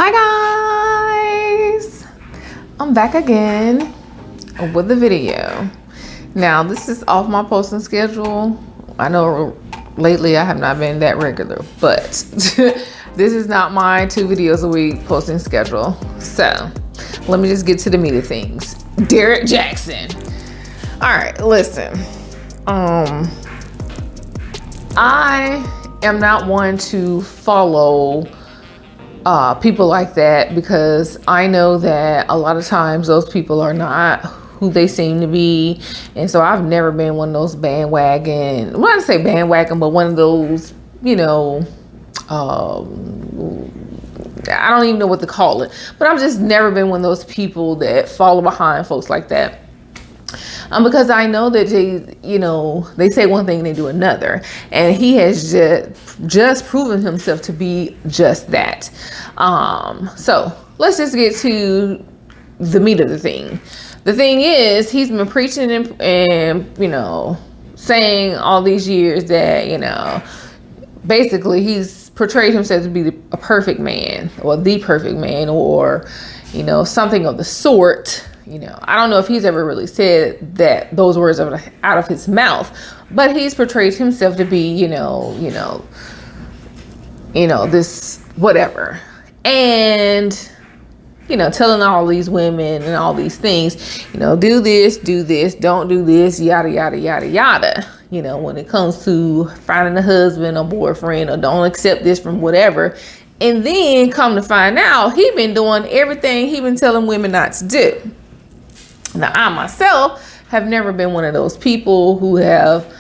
Hi guys, I'm back again with the video. Now this is off my posting schedule. I know lately I have not been that regular, but this is not my 2 videos a week posting schedule. So let me just get to the meat of things. Derrick Jaxn. All right, listen. I am not one to follow people like that, because I know that a lot of times those people are not who they seem to be. And so I've never been one of those bandwagon, well, I say bandwagon, but one of those, you know, I don't even know what to call it, but I've just never been one of those people that follow behind folks like that. Because I know that they, you know, they say one thing and they do another, and he has just proven himself to be just that. So let's just get to the meat of the thing. The thing is, he's been preaching and you know, saying all these years that, you know, basically he's portrayed himself to be a perfect man, or the perfect man, or, you know, something of the sort. You know, I don't know if he's ever really said that, those words out of his mouth, but he's portrayed himself to be, you know, this whatever. And, you know, telling all these women and all these things, you know, do this, don't do this, yada, yada, yada, yada. You know, when it comes to finding a husband or boyfriend, or don't accept this from whatever. And then come to find out, he been doing everything he been telling women not to do. Now, I myself have never been one of those people who have,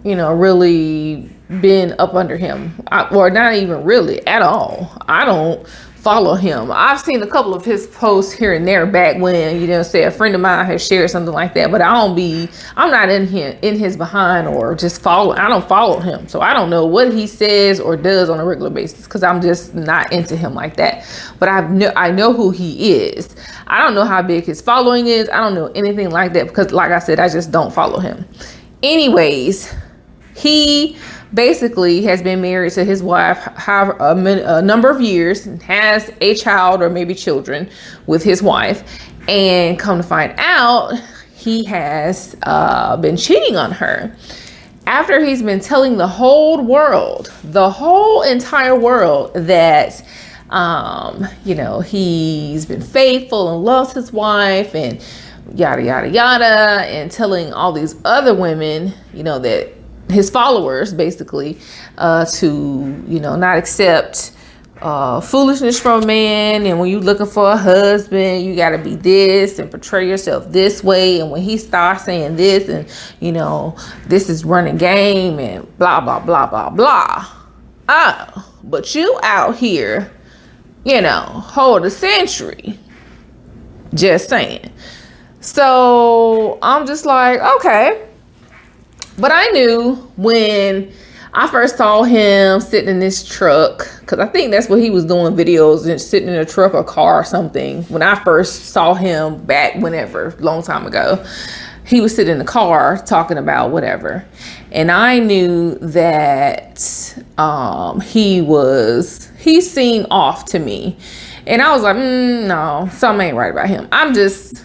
you know, really been up under him, or not even really at all. I don't follow him. I've seen a couple of his posts here and there back when, you know, say a friend of mine has shared something like that, but I'm not in his behind, or just I don't follow him. So I don't know what he says or does on a regular basis, because I'm just not into him like that. But I know who he is. I don't know how big his following is. I don't know anything like that, because like I said, I just don't follow him. Anyways, he basically has been married to his wife a number of years, has a child or maybe children with his wife, and come to find out, he has been cheating on her. After he's been telling the whole entire world that you know, he's been faithful and loves his wife and yada, yada, yada, and telling all these other women, you know, that his followers basically, to, you know, not accept foolishness from a man. And when you're looking for a husband, you got to be this and portray yourself this way. And when he starts saying this, and, you know, this is running game and blah, blah, blah, blah, blah. Oh, but you out here, you know, hold a century. Just saying. So I'm just like, okay. But I knew when I first saw him sitting in this truck, because I think that's what he was doing, videos and sitting in a truck or car or something. When I first saw him back whenever, long time ago, he was sitting in the car talking about whatever. And I knew that he seemed off to me. And I was like, no, something ain't right about him. I'm just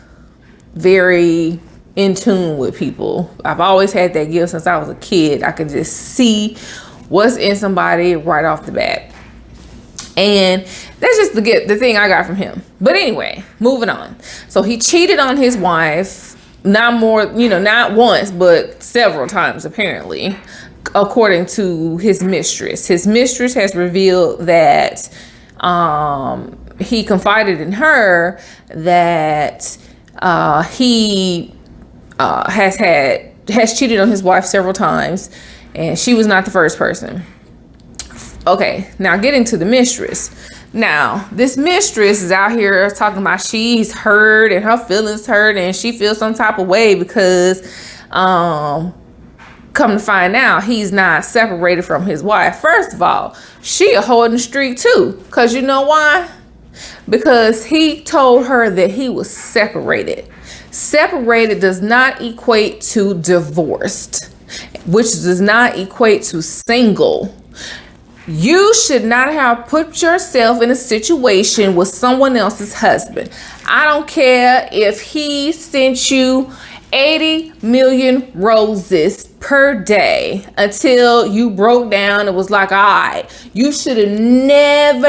very in tune with people. I've always had that gift since I was a kid. I could just see what's in somebody right off the bat. And that's just the thing I got from him. But anyway, moving on. So he cheated on his wife, not once, but several times apparently, according to his mistress. His mistress has revealed that he confided in her that he has cheated on his wife several times, and she was not the first person. Okay, now getting to the mistress. Now, this mistress is out here talking about she's hurt and her feelings hurt, and she feels some type of way because come to find out, he's not separated from his wife. First of all, she a holding streak too, because you know why? Because he told her that he was separated. Separated does not equate to divorced, which does not equate to single. You should not have put yourself in a situation with someone else's husband. I don't care if he sent you 80 million roses per day until you broke down and was like, all right, you should have never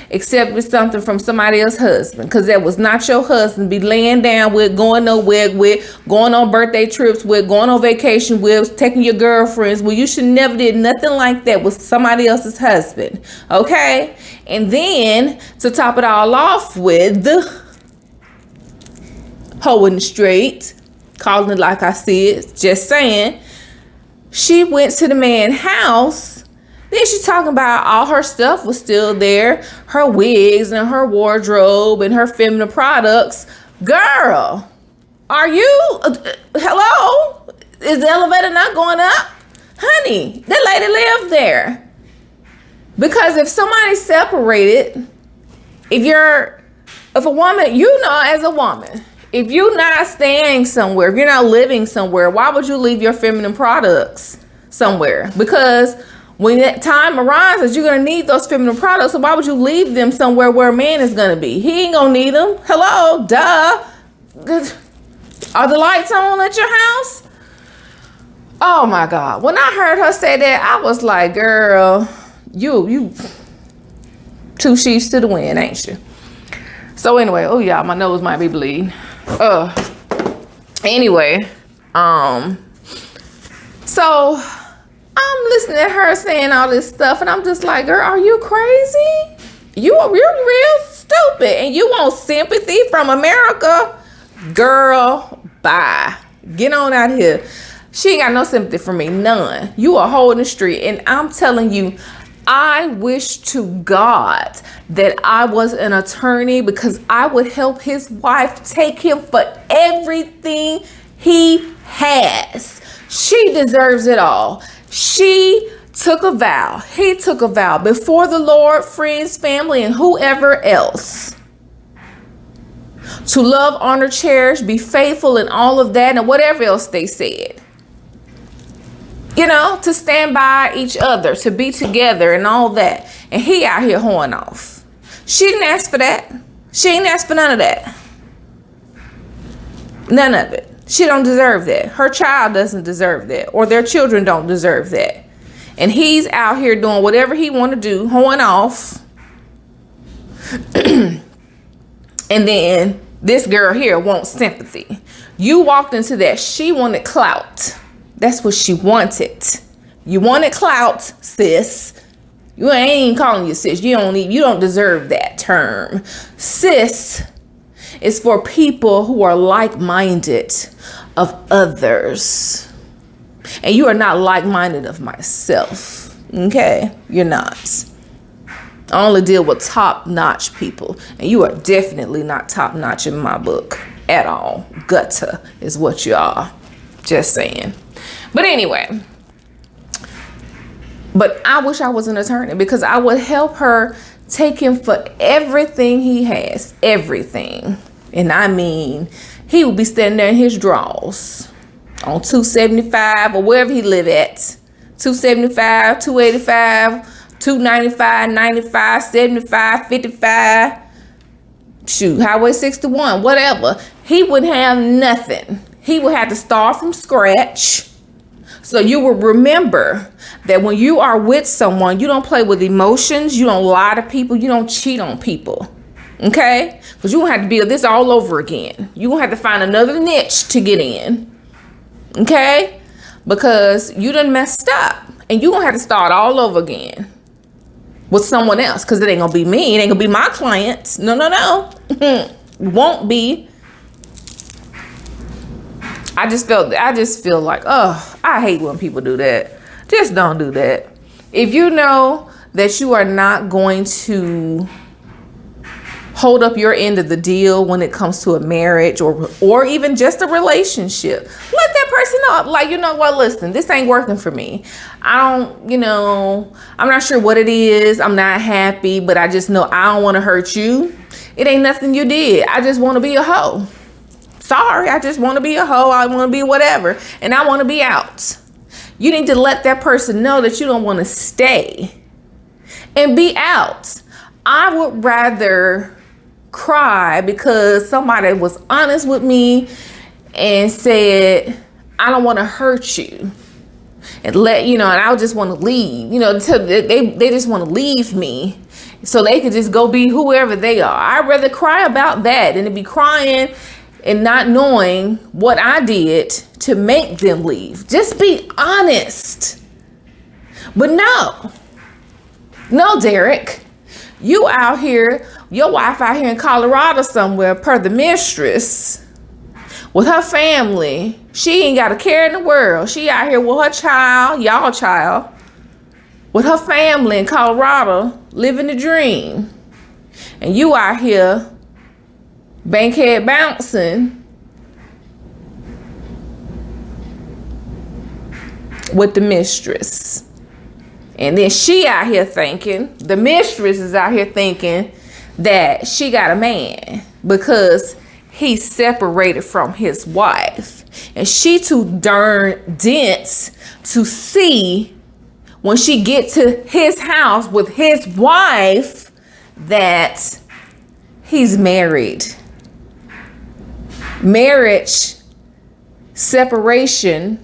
accepted something from somebody else's husband, because that was not your husband. Be laying down with, going nowhere with, going on birthday trips with, going on vacation with, taking your girlfriends. Well, you should never did nothing like that with somebody else's husband. Okay? And then to top it all off with hoeing the street, calling it like I said, just saying, she went to the man's house. Then she talking about all her stuff was still there, her wigs and her wardrobe and her feminine products. Girl, are you, hello? Is the elevator not going up? Honey, that lady lived there. Because if somebody's separated, if a woman, you know, as a woman, if you're not staying somewhere, if you're not living somewhere, why would you leave your feminine products somewhere? Because when that time arises, you're going to need those feminine products. So why would you leave them somewhere where a man is going to be? He ain't going to need them. Hello, duh. Are the lights on at your house? Oh my God. When I heard her say that, I was like, girl, you two sheets to the wind, ain't you? So anyway, oh yeah, my nose might be bleeding. Anyway, so I'm listening to her saying all this stuff, and I'm just like, girl, are you crazy? You're real stupid, and you want sympathy from America? Girl, bye. Get on out here. She ain't got no sympathy for me, none. You are holding the street, and I'm telling you, I wish to God that I was an attorney, because I would help his wife take him for everything he has. She deserves it all. She took a vow. He took a vow before the Lord, friends, family, and whoever else, to love, honor, cherish, be faithful, and all of that, and whatever else they said. You know, to stand by each other, to be together and all that. And he out here hoeing off. She didn't ask for that. She ain't asked for none of that. None of it. She don't deserve that. Her child doesn't deserve that. Or their children don't deserve that. And he's out here doing whatever he want to do, hoeing off. And then this girl here wants sympathy. You walked into that. She wanted clout. That's what she wanted. You wanted clout, sis. You ain't calling you sis. You don't deserve that term. Sis is for people who are like-minded of others. And you are not like-minded of myself. Okay? You're not. I only deal with top-notch people. And you are definitely not top-notch in my book at all. Gutter is what you are. Just saying. But anyway, but I wish I was an attorney, because I would help her take him for everything he has, everything. And I mean, he would be standing there in his drawers on 275 or wherever he live at, 275, 285, 295, 95, 75, 55, shoot, Highway 61, whatever. He would have nothing. He would have to start from scratch. So you will remember that when you are with someone, you don't play with emotions. You don't lie to people. You don't cheat on people. Okay? Because you won't have to build this all over again. You won't have to find another niche to get in. Okay? Because you done messed up. And you're going to have to start all over again with someone else. Because it ain't going to be me. It ain't going to be my clients. No. Won't be. I just feel like, oh, I hate when people do that. Just don't do that. If you know that you are not going to hold up your end of the deal when it comes to a marriage or even just a relationship, let that person know. Like, you know what, listen, this ain't working for me. I'm not sure what it is. I'm not happy, but I just know I don't want to hurt you. It ain't nothing you did. I just want to be a hoe. Sorry, I just want to be a hoe. I want to be whatever. And I want to be out. You need to let that person know that you don't want to stay and be out. I would rather cry because somebody was honest with me and said, I don't want to hurt you. And and I just want to leave, they just want to leave me so they could just go be whoever they are. I'd rather cry about that than to be crying and not knowing what I did to make them leave. Just be honest. But no, Derrick, you out here, your wife out here in Colorado somewhere per the Mistress with her family. She ain't got a care in the world. She out here with her child, y'all child, with her family in Colorado, living the dream. And you out here bankhead bouncing with the Mistress. And then she out here thinking, the Mistress is out here thinking that she got a man because he's separated from his wife. And she too darn dense to see when she get to his house with his wife that he's married. Marriage, separation,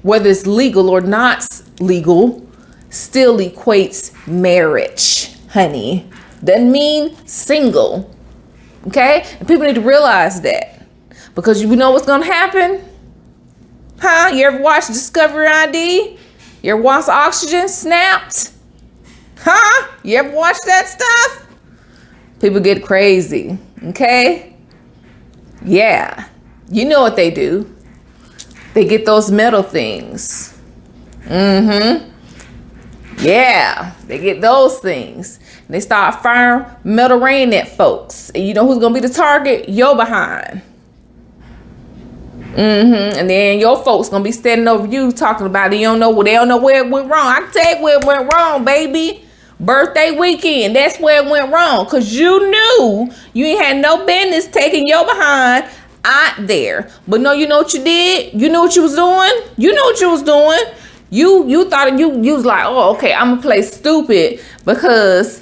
whether it's legal or not legal, still equates marriage, honey. Doesn't mean single. Okay? And people need to realize that. Because you know what's gonna happen? Huh? You ever watch Discovery ID? You ever watch Oxygen Snapped? Huh? You ever watch that stuff? People get crazy. Okay? Yeah. You know what they do. They get those metal things. Mm-hmm. Yeah. They get those things. And they start firing metal rain at folks. And you know who's gonna be the target? Your behind. And then your folks gonna be standing over you talking about it. They don't know where it went wrong. I can tell you where it went wrong, baby. Birthday weekend, that's where it went wrong. Cause you knew you ain't had no business taking your behind out there. But no, you know what you did? You knew what you was doing? You knew what you was doing. You thought you was like, oh, okay, I'm gonna play stupid because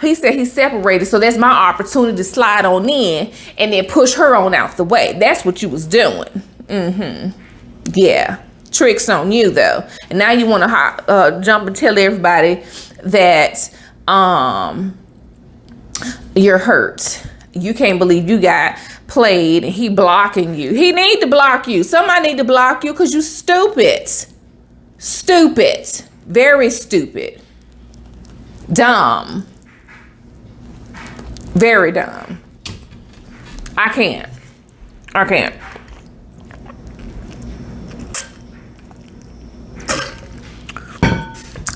he said he's separated, so that's my opportunity to slide on in and then push her on out the way. That's what you was doing. Yeah, tricks on you though. And now you want to jump and tell everybody that you're hurt. You can't believe you got played and he blocking you. He need to block you. Somebody need to block you because you stupid. Stupid. Very stupid. Dumb. Very dumb. I can't.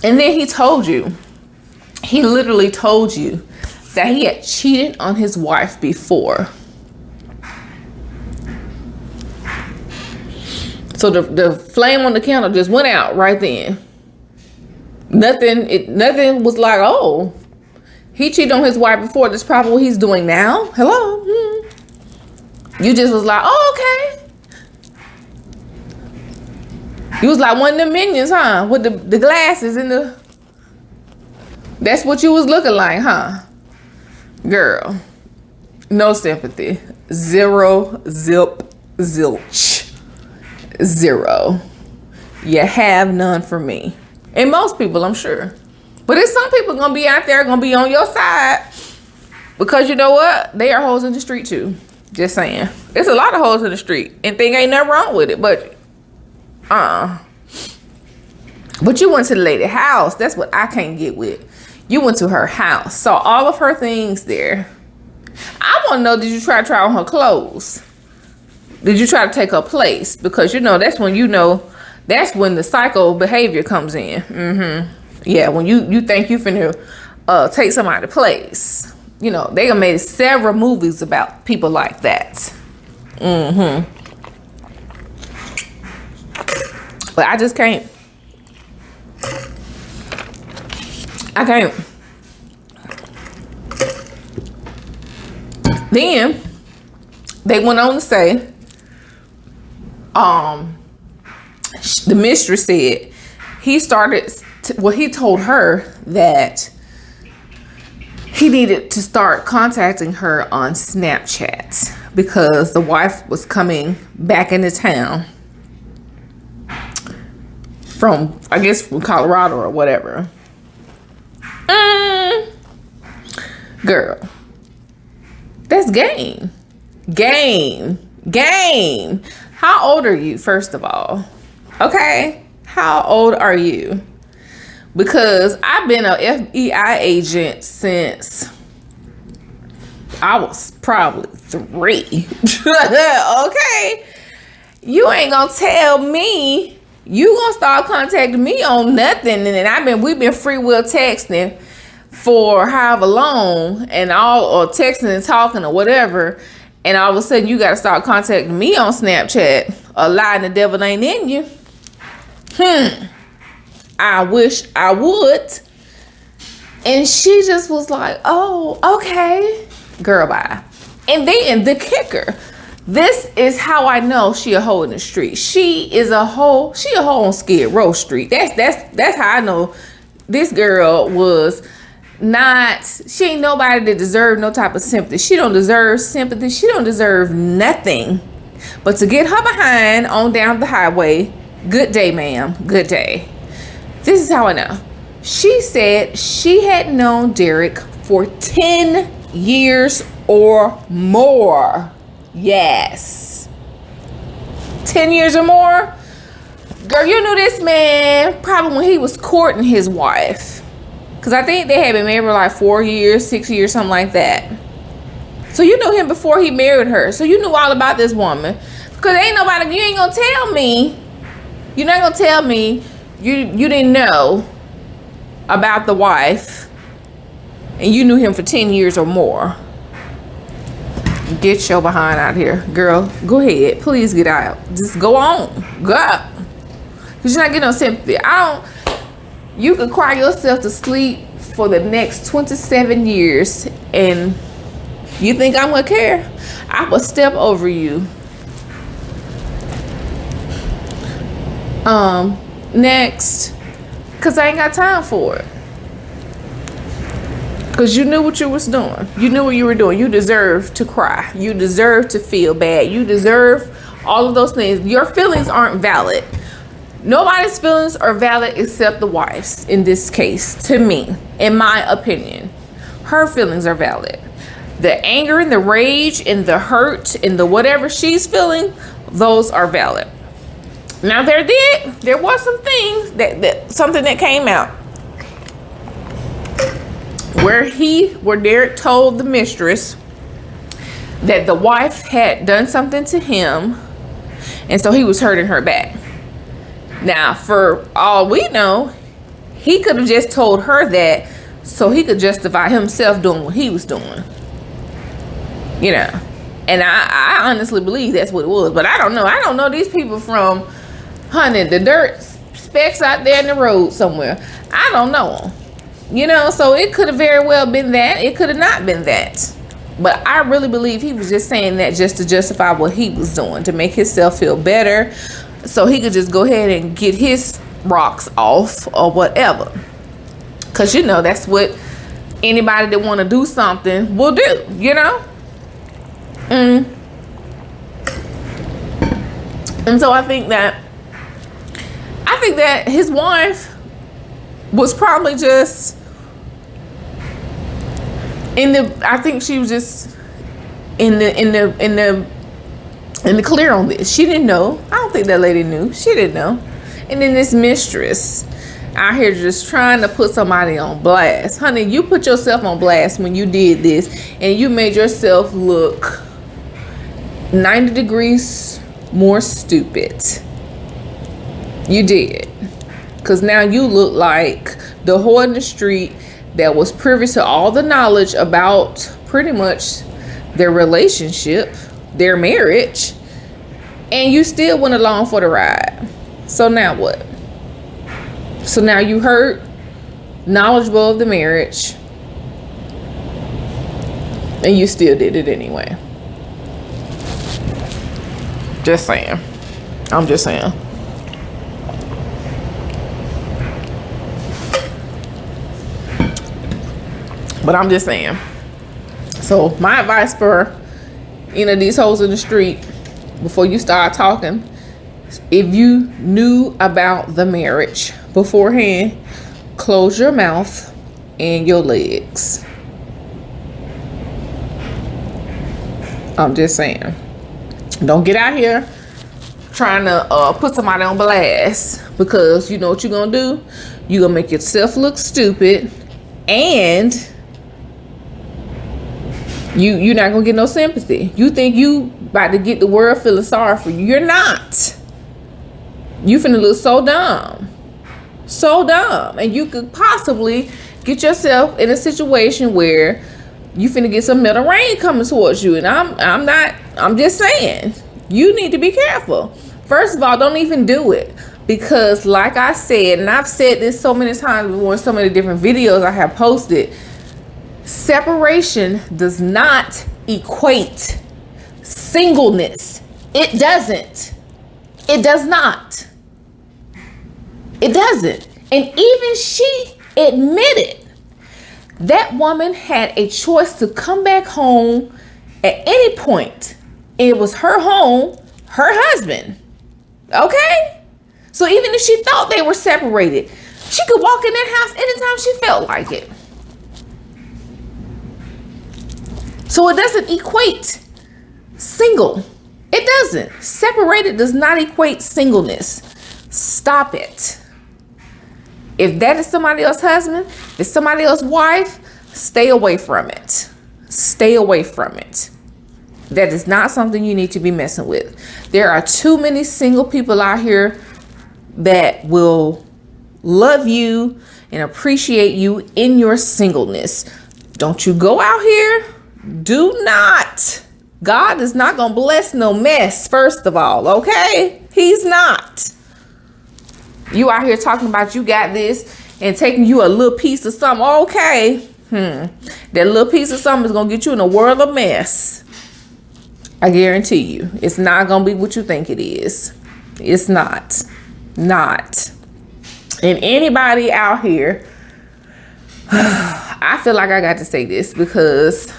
And then he told you, he literally told you that he had cheated on his wife before. So the flame on the candle just went out right then. Nothing was like, oh, he cheated on his wife before. That's probably what he's doing now. Hello. You just was like, oh, okay. You was like one of the minions, huh? With the glasses and the... That's what you was looking like, huh? Girl, no sympathy. Zero, zip, zilch. Zero. You have none for me. And most people, I'm sure. But there's some people gonna be out there, gonna be on your side. Because you know what? They are hoes in the street too. Just saying. There's a lot of hoes in the street. And think ain't nothing wrong with it. But, But you went to the lady house. That's what I can't get with. You went to her house. Saw all of her things there. I want to know, did you try on her clothes? Did you try to take her place? Because, that's when that's when the psycho behavior comes in. Yeah, when you think you finna take somebody's place. They have made several movies about people like that. But I just can't. I can't. Then they went on to say, the mistress said he started, he told her that he needed to start contacting her on Snapchat because the wife was coming back into town from, I guess, from Colorado or whatever. Girl, that's game. Game. How old are you, first of all? Okay, how old are you? Because I've been an FBI agent since I was probably 3. Okay, you ain't gonna tell me you gonna start contacting me on nothing, and then we've been free will texting for however long, and or texting and talking or whatever, and all of a sudden you gotta start contacting me on Snapchat. A lie and the devil ain't in you. I wish I would. And she just was like, oh, okay. Girl, bye. And then the kicker. This is how I know she a hoe in the street. She is a hoe. She a hoe on Skid Row Street. That's how I know this girl was not, she ain't nobody that deserve no type of sympathy. She don't deserve sympathy. She don't deserve nothing but to get her behind on down the highway. Good day, ma'am. Good day. This is how I know. She said she had known Derrick for 10 years or more. Yes. 10 years or more? Girl, you knew this man probably when he was courting his wife. Because I think they had been married for like 4 years, 6 years, something like that. So you knew him before he married her. So you knew all about this woman. Because ain't nobody, you ain't going to tell me. You're not going to tell me you didn't know about the wife. And you knew him for 10 years or more. Get your behind out here. Girl, go ahead. Please get out. Just go on. Go out. Because you're not getting no sympathy. You could cry yourself to sleep for the next 27 years and you think I'm gonna care? I will step over you. Next, because I ain't got time for it. Because you knew what you was doing. You knew what you were doing. You deserve to cry. You deserve to feel bad. You deserve all of those things. Your feelings aren't valid. Nobody's feelings are valid except the wife's in this case, to me, in my opinion. Her feelings are valid. The anger and the rage and the hurt and the whatever she's feeling, those are valid. Now there was some things that something that came out where Derrick told the mistress that the wife had done something to him, and so he was hurting her back. Now, for all we know, he could have just told her that so he could justify himself doing what he was doing. You know, and I honestly believe that's what it was, but I don't know. I don't know these people from the dirt specks out there in the road somewhere. I don't know them. You know, so it could have very well been that. It could have not been that. But I really believe he was just saying that just to justify what he was doing, to make himself feel better, so he could just go ahead and get his rocks off or whatever. Because, you know, that's what anybody that want to do something will do, you know? And so I think that his wife was probably just I think she was just in the clear on this. She didn't know. I don't think that lady knew. She didn't know. And then this mistress out here just trying to put somebody on blast. Honey, you put yourself on blast when you did this, and you made yourself look 90 degrees more stupid. You did. Because now you look like the whore in the street that was privy to all the knowledge about pretty much their relationship, their marriage, and you still went along for the ride. So now what? So now you hurt, knowledgeable of the marriage, and you still did it anyway. Just saying. I'm just saying. But I'm just saying. So my advice for, these hoes in the street, before you start talking, if you knew about the marriage beforehand, close your mouth and your legs. I'm just saying. Don't get out here trying to put somebody on blast, because you know what you're gonna do? You're gonna make yourself look stupid, and you're not gonna get no sympathy. You think you about to get the world feeling sorry for you. You're not. You finna look so dumb. So dumb. And you could possibly get yourself in a situation where you finna get some metal rain coming towards you. And I'm just saying, you need to be careful. First of all, don't even do it. Because like I said, and I've said this so many times before in so many different videos I have posted, separation does not equate singleness. It doesn't. It does not. It doesn't. And even she admitted that woman had a choice to come back home at any point. It was her home, her husband. Okay? So even if she thought they were separated, she could walk in that house anytime she felt like it. So it doesn't equate single. It doesn't. Separated does not equate singleness. Stop it. If that is somebody else's husband, if it's somebody else's wife, stay away from it. Stay away from it. That is not something you need to be messing with. There are too many single people out here that will love you and appreciate you in your singleness. Don't you go out here. Do not. God is not going to bless no mess, first of all, okay? He's not. You out here talking about you got this and taking you a little piece of something, okay? That little piece of something is going to get you in a world of mess. I guarantee you. It's not going to be what you think it is. It's not. Not. And anybody out here, I feel like I got to say this because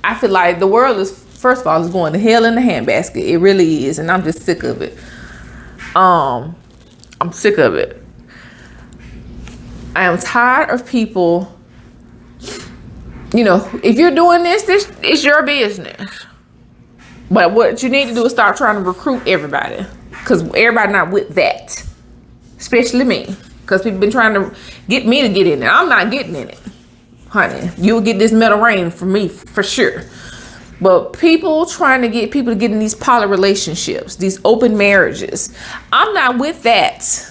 I feel like the world is, first of all, is going to hell in a handbasket. It really is. And I'm just sick of it. I'm sick of it. I am tired of people, if you're doing this it's your business. But what you need to do is start trying to recruit everybody. Because everybody not with that. Especially me. Because people been trying to get me to get in there. I'm not getting in it. Honey, you'll get this metal rain from me for sure. But people trying to get people to get in these poly relationships, these open marriages. I'm not with that.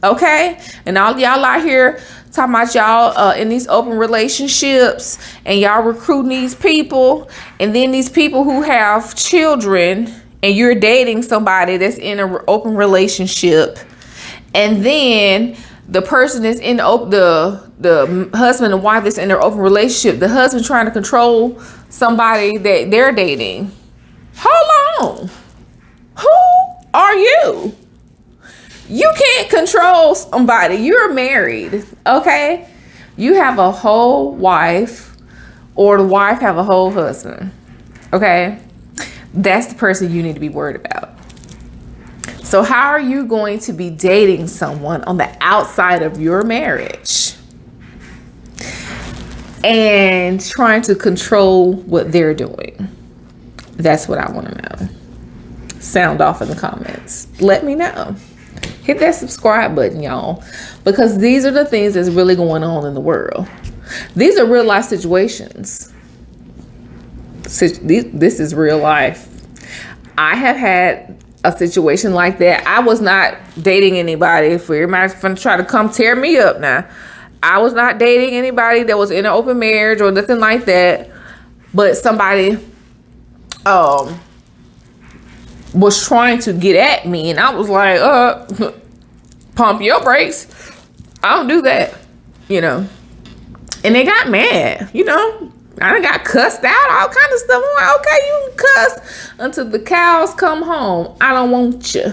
Okay? And all y'all out here talking about y'all in these open relationships and y'all recruiting these people. And then these people who have children and you're dating somebody that's in an open relationship. And then the person is in the husband and wife that's in their open relationship. The husband trying to control somebody that they're dating. Hold on. Who are you? You can't control somebody. You're married, okay? You have a whole wife, or the wife have a whole husband, okay? That's the person you need to be worried about. So how are you going to be dating someone on the outside of your marriage and trying to control what they're doing? That's what I want to know. Sound off in the comments. Let me know. Hit that subscribe button, y'all, because these are the things that's really going on in the world. These are real life situations. This is real life. I have had a situation like that. I was not dating anybody. For everybody's gonna try to come tear me up now, I was not dating anybody that was in an open marriage or nothing like that. But somebody was trying to get at me, and I was like, pump your brakes. I don't do that, And they got mad, I done got cussed out, all kind of stuff. I'm like, okay, you can cuss until the cows come home. I don't want you.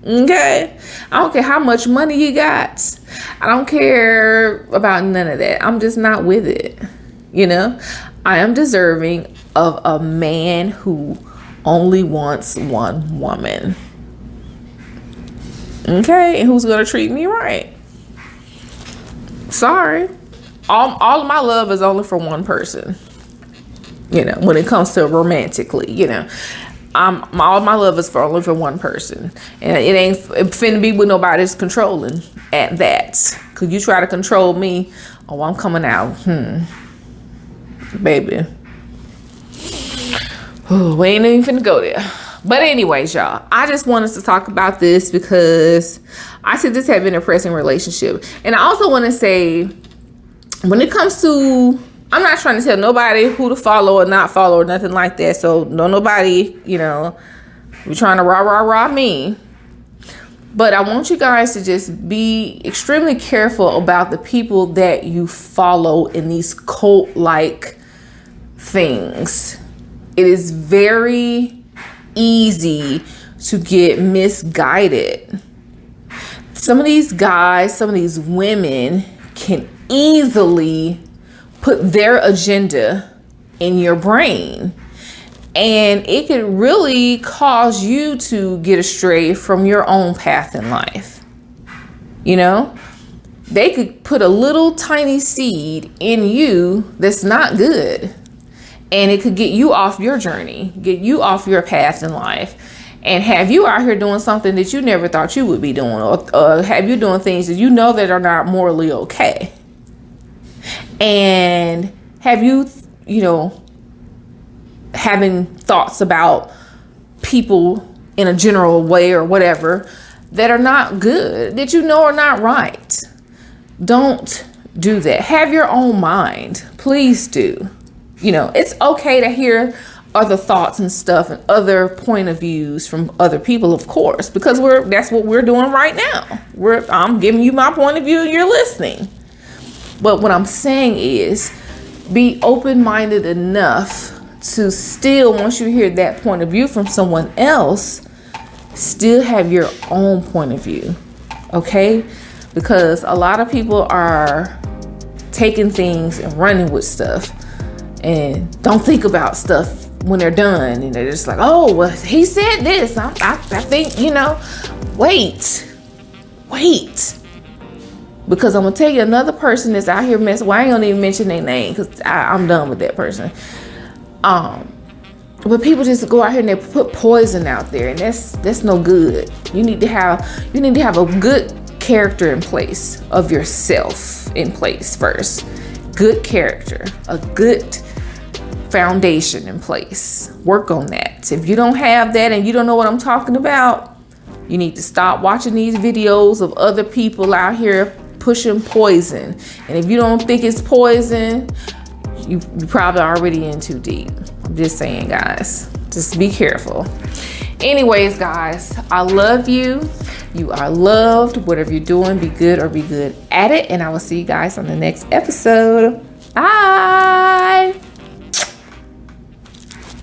Okay? I don't care how much money you got. I don't care about none of that. I'm just not with it. You know, I am deserving of a man who only wants one woman. Okay, and who's gonna treat me right? Sorry. All of my love is only for one person. You know, when it comes to romantically, you know. All my love is only for one person. And it ain't finna be with nobody that's controlling at that. Cause you try to control me, oh, I'm coming out. Baby. Ooh, we ain't even finna go there. But anyways, y'all, I just wanted to talk about this because I see this having a pressing relationship. And I also want to say, when it comes to, I'm not trying to tell nobody who to follow or not follow or nothing like that. So nobody, you know, we're trying to rah me. But I want you guys to just be extremely careful about the people that you follow in these cult-like things. It is very easy to get misguided. Some of these guys, some of these women can easily put their agenda in your brain, and it could really cause you to get astray from your own path in life. You know, they could put a little tiny seed in you that's not good, and it could get you off your journey, get you off your path in life, and have you out here doing something that you never thought you would be doing, or have you doing things that you know that are not morally okay. And have you, you know, having thoughts about people in a general way or whatever that are not good, that you know are not right. Don't do that. Have your own mind. Please do. You know, it's okay to hear other thoughts and stuff and other point of views from other people, of course, because that's what we're doing right now. I'm giving you my point of view and you're listening. But what I'm saying is, be open-minded enough to still, once you hear that point of view from someone else, still have your own point of view, okay? Because a lot of people are taking things and running with stuff and don't think about stuff when they're done. And they're just like, oh, well, he said this. I think, you know, wait. Because I'm going to tell you, another person that's out here messing. Well, I ain't going to even mention their name because I'm done with that person. But people just go out here and they put poison out there, and that's no good. You need to have a good character in place of yourself in place first. Good character, a good foundation in place. Work on that. If you don't have that and you don't know what I'm talking about, you need to stop watching these videos of other people out here pushing poison. And if you don't think it's poison, you probably already in too deep. I'm just saying, guys, just be careful. Anyways, guys, I love you. You are loved. Whatever you're doing, be good or be good at it. And I will see you guys on the next episode. Bye.